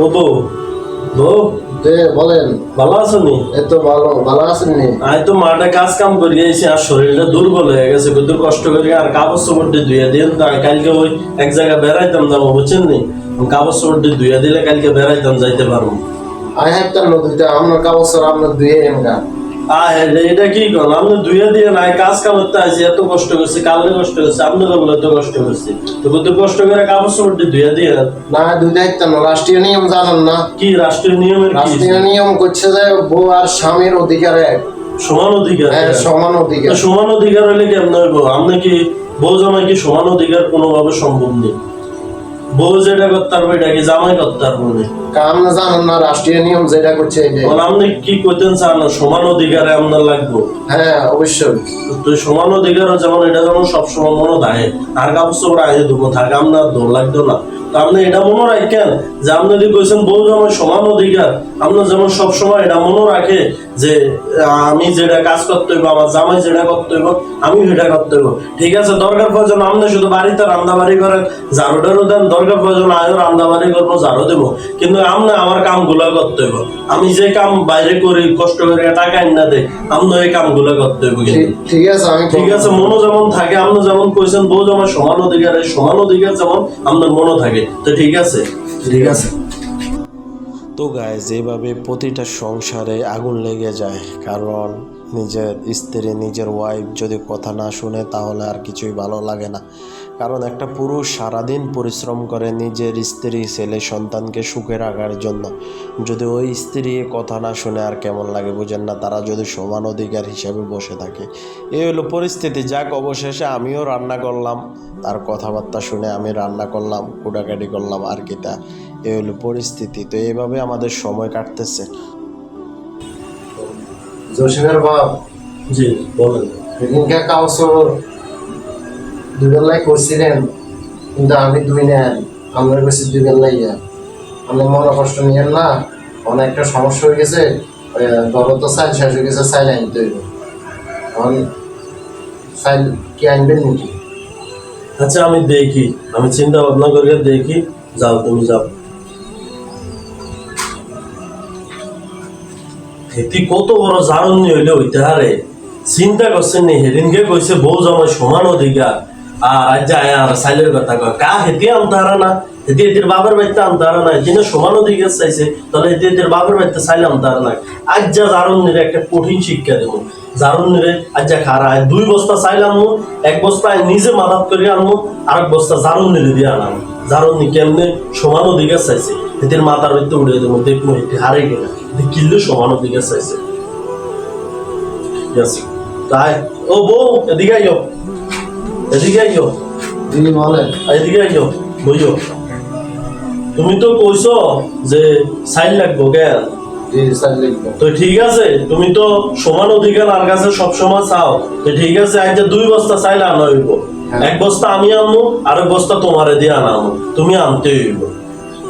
ও বউ, বউ বলেন। ভালো আছো নি? এই তো ভালো আছেন নি? আমি তো মাঠে কাজ কাম করি এসে আর শরীরটা দুর্বল হয়ে গেছে, কত কষ্ট করি আর কাপড় চোপড় ধুয়ে দিন। কালকে ওই এক জায়গায় বেড়াইতাম যাবো, বুঝছেন নি? কাপড় চোপড় ধুয়ে দিলে কালকে বেড়াইতাম যাইতে পারবো। আই হ্যাভ তার নদীতে আপনার কাগজ আপনার ধুয়ে এমকা। এটা কি করেন আপনি ধুয়ে দিয়ে নাই? কাজ কাম করতে আসি, এত কষ্ট করছি, কালকে কষ্ট করছি, আপনারা বলে এত কষ্ট করছি, তো কত কষ্ট করে কাপড় চোপড় ধুয়ে দিয়ে। না ধুইতে হইতাম না, রাষ্ট্রীয় নিয়ম জানেন না? কি রাষ্ট্রীয় নিয়মের? রাষ্ট্রীয় নিয়ম করছে যে বউ আর স্বামীর অধিকার এক, সমান অধিকার। হ্যাঁ সমান অধিকার। সমান অধিকার হলে কেমন হইব? আপনি কি বউ জামাই কি সমান অধিকার কোনোভাবে সম্ভব নেই? বউ যেটা করতে পারবো এটা কি জামাই করতে পারবো না? কাম না জানেন না, রাষ্ট্রীয় নিয়ম যেটা করছে এটাই। আপনি কি করতেন চান সমান অধিকারে আপনার লাগবো? হ্যাঁ অবশ্যই। তো সমান অধিকার যেমন এটা যেমন সবসময় মনে থাকে, আর কাপড় চোপড় আগে দুপুর থাকে আপনার দৌড় লাগতো না। তো আপনি এটা মনে রাখেন যে আপনি যদি কইছেন বউ জামাই সমান অধিকার, আপনার যেমন সবসময় এটা মনে রাখে যে আমি যেটা কাজ করতে হইব, আমার জামাই যেটা করতে হইব আমি সেটা করতে হইব। ঠিক আছে, দরকার প্রয়োজন আপনি শুধু বাড়িতে রান্না বাড়ি করেন, ঝাড়ু টাড়ু দেন, দরকার প্রয়োজন আমিও রান্না বাড়ি করবো, ঝাড়ু দেবো, কিন্তু আপনি আমার কাম গুলা করতে হইব। আমি যে কাম বাইরে করি কষ্ট করে টাকা না দেয়, আপনি এই কাম গুলা করতে হইব। ঠিক আছে, আমি ঠিক আছে, মনো যেমন থাকে, আপনি যেমন কইছেন বউ জামাই সমান অধিকার, এই সমান অধিকার যেমন আপনার মনে থাকে, তো ঠিক আছে। ঠিক আছে। তো গায়ে যেভাবে প্রতিটা সংসারে আগুন লেগে যায়, কারণ নিজের স্ত্রী নিজের ওয়াইফ যদি কথা না শুনে তাহলে আর কিছুই ভালো লাগে না। কারণ একটা পুরুষ সারাদিন পরিশ্রম করে নিজের স্ত্রী ছেলে সন্তানকে সুখে রাখার জন্য, যদি ওই স্ত্রী কথা না শুনে আর কেমন লাগে বুঝেন না? তারা যদি সমান অধিকার হিসাবে বসে থাকে, এই হলো পরিস্থিতি। যাক, অবশেষে আমিও রান্না করলাম, তার কথাবার্তা শুনে আমি রান্না করলাম, কুটাকাটি করলাম, আর কি তা এই হলো পরিস্থিতি। তো এইভাবে আমাদের সময় কাটতেছে। জসিমের বাপ, জি বলেন। সেদিনকে কাগজ দুই বেলায় করছিলেন, কিন্তু আমি দুই নেন, আমরা বেশি দুই বেলায় আপনি মনে কষ্ট নিয়েন না। অনেকটা সমস্যা হয়ে গেছে, ধরো তো চাইল শেষ হয়ে গেছে, চাইল আনতে হইব। এখন চাইল কি আনবেন নাকি? আচ্ছা আমি দেখি, আমি চিন্তা ভাবনা করে দেখি। যাও তুমি যাও। এটি কত বড় জারণ্য হইলে হইতে হারে, চিন্তা করছেন নি? সেদিনকে কইছে বউ জামাই সমান অধিকার, আর আজ যায় আর সাইলের কথা কয় কা হেতি আনতে হারা না, হেতি এটির বাবার বাড়িতে আনতে হারা না, এদিনে সমান অধিকার চাইছে, তাহলে এটি এটির বাবার বাড়িতে চাইলে আনতে হারা না। আজ যা জারণ্যের একটা কঠিন শিক্ষা দেবো। জারণ্যের আজ যা খারা 2 বস্তা চাইল আনবো, 1 বস্তা নিজে মাদাত করে আনবো, আর 1 বস্তা জারণ্যের দিয়ে আনাবো। জারণ্যি কেমনে সমান অধিকার চাইছে, এটির মাথার ভিতরে উড়ে দেবো, দেখবো এটি হারে কিনা, কিনলে সমান অধিকার চাইছে। তাই ও বউ এদিকে আইও, এদিকে আইও, তিনি বলেন। এদিকে আইও, বুঝো তুমি তো কইছো যে সাইল লাগবো কেন? তো ঠিক আছে, তুমি তো সমান অধিকার আর কাছে সবসময় চাও, তো ঠিক আছে আজ 2 বস্তা চাইলে আনা হইব, 1 বস্তা আমি আনবো আর 1 বস্তা তোমারে দিয়ে আনাবো, তুমি আনতে হইব।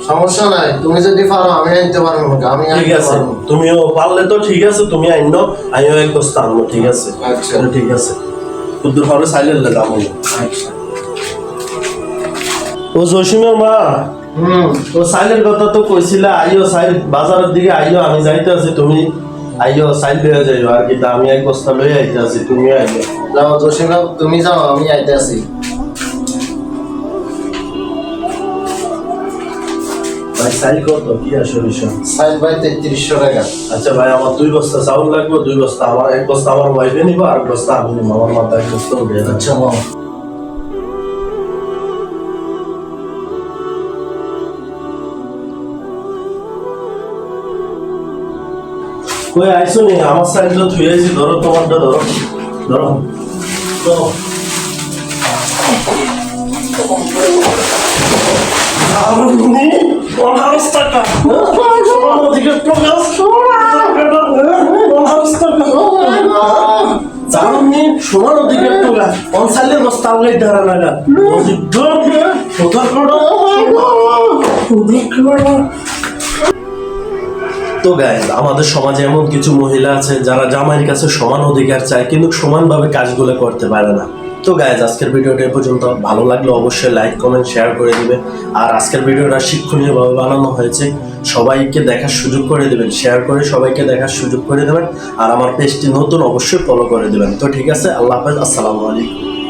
সমস্যা নাই, তুমি যদি পারো আমি আনতে পারবো না। আমি ঠিক আছে, তুমিও পারলে তো ঠিক আছে, তুমি আইনো, আমিও 1 বস্তা আনবো, ঠিক আছে? আচ্ছা ঠিক আছে, কুদ্দুর হলে সাইলের লাগাম। আচ্ছা। ও জসিমের মা, ও সাইলের কথা তো কইছিলা, আইও সাইল বাজারের দিকে আইও, আমি যাইতে আছি, তুমি আইও সাইল লইয়া যাইও, আর কি আমি 1 বস্তা লইয়া আইতে আছি, তুমি আইও। যাও জসিম বাবু, তুমি যাও, আমি আইতে আছি। ভাই সাইল কত কি আসলে? সাইল ভাই 3300 টাকা। আচ্ছা ভাই, আমার 2 বস্তা চাউল লাগবে, 2 বস্তা আমার, 1 বস্তা আমার ওয়াইফে নিবো, আর 1 বস্তা আমি নিবো, আমার মাথায় 1 বস্তা উঠে যাচ্ছে। আচ্ছা মামা। কই আইছো নি? আমার সাইডটা থুই আইছি, ধরো তোমারটা, ধরো ধরো ধরো। সমান অধিকার তোলা অনসাইলের বস্তা আউলাই ধারা লাগা। তো গাইস, আমাদের সমাজে এমন কিছু মহিলা আছে যারা জামাইয়ের কাছে সমান অধিকার চায়, কিন্তু সমানভাবে কাজগুলো করতে পারে না। তো গাইজ আজকের ভিডিওটা এ পর্যন্ত। ভালো লাগলে অবশ্যই লাইক কমেন্ট শেয়ার করে দিবে। আর আজকের ভিডিওটা শিক্ষণীয়ভাবে বানানো হয়েছে, সবাইকে দেখার সুযোগ করে দেবেন, শেয়ার করে সবাইকে দেখার সুযোগ করে দেবেন। আর আমার পেজটি নতুন, অবশ্যই ফলো করে দেবেন। তো ঠিক আছে, আল্লাহ হাফেজ, আসসালামু আলাইকুম।